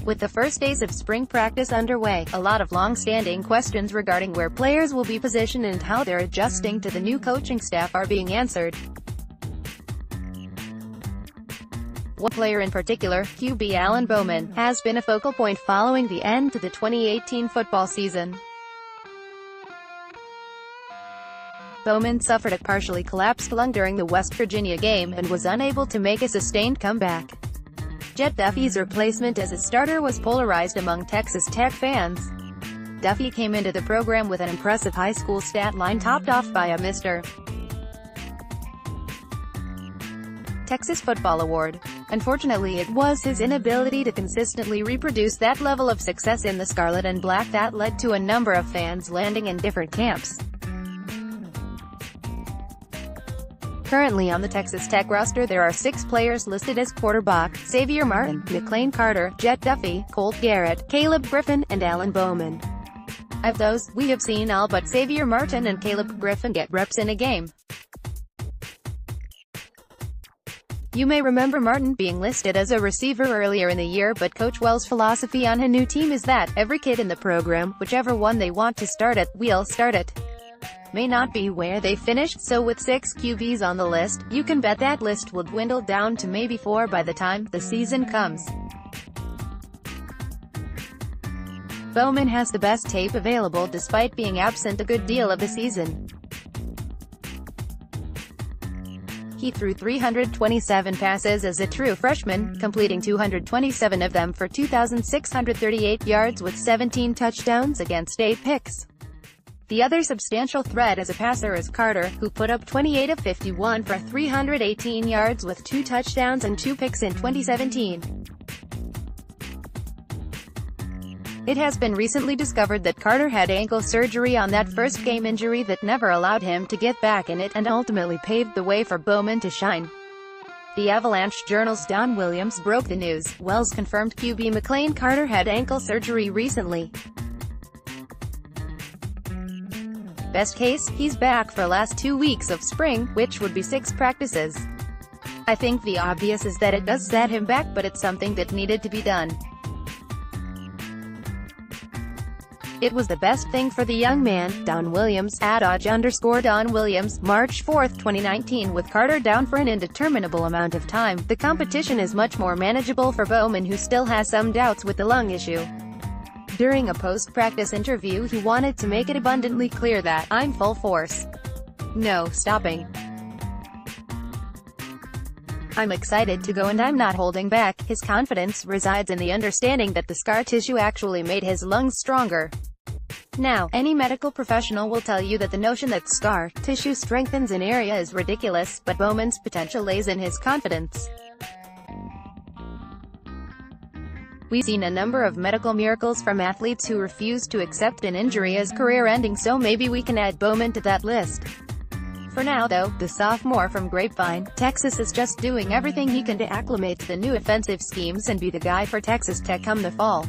With the first days of spring practice underway, a lot of long-standing questions regarding where players will be positioned and how they're adjusting to the new coaching staff are being answered. One player in particular, QB Alan Bowman, has been a focal point following the end to the 2018 football season. Bowman suffered a partially collapsed lung during the West Virginia game and was unable to make a sustained comeback. Jett Duffey's replacement as a starter was polarized among Texas Tech fans. Duffey came into the program with an impressive high school stat line topped off by a Mr. Texas Football Award. Unfortunately, it was his inability to consistently reproduce that level of success in the Scarlet and Black that led to a number of fans landing in different camps. Currently on the Texas Tech roster there are 6 players listed as quarterback: Xavier Martin, McLane Carter, Jett Duffey, Colt Garrett, Caleb Griffin, and Alan Bowman. Of those, we have seen all but Xavier Martin and Caleb Griffin get reps in a game. You may remember Martin being listed as a receiver earlier in the year, but Coach Wells' philosophy on a new team is that every kid in the program, whichever one they want to start at, will start it. May not be where they finished, so with 6 QBs on the list, you can bet that list will dwindle down to maybe 4 by the time the season comes. Bowman has the best tape available despite being absent a good deal of the season. He threw 327 passes as a true freshman, completing 227 of them for 2,638 yards with 17 touchdowns against 8 picks. The other substantial threat as a passer is Carter, who put up 28 of 51 for 318 yards with 2 touchdowns and 2 picks in 2017. It has been recently discovered that Carter had ankle surgery on that first game injury that never allowed him to get back in it, and ultimately paved the way for Bowman to shine. The Avalanche Journal's Don Williams broke the news. Wells confirmed QB McLane Carter had ankle surgery recently. Best case, he's back for last 2 weeks of spring, which would be 6 practices. I think the obvious is that it does set him back, but it's something that needed to be done. It was the best thing for the young man, Don Williams, @Dodge_Don Williams, March 4, 2019. With Carter down for an indeterminable amount of time, the competition is much more manageable for Bowman, who still has some doubts with the lung issue. During a post-practice interview he wanted to make it abundantly clear that, "I'm full force. No stopping. I'm excited to go and I'm not holding back." His confidence resides in the understanding that the scar tissue actually made his lungs stronger. Now, any medical professional will tell you that the notion that scar tissue strengthens an area is ridiculous, but Bowman's potential lays in his confidence. We've seen a number of medical miracles from athletes who refuse to accept an injury as career-ending, so maybe we can add Bowman to that list. For now though, the sophomore from Grapevine, Texas is just doing everything he can to acclimate to the new offensive schemes and be the guy for Texas Tech come the fall.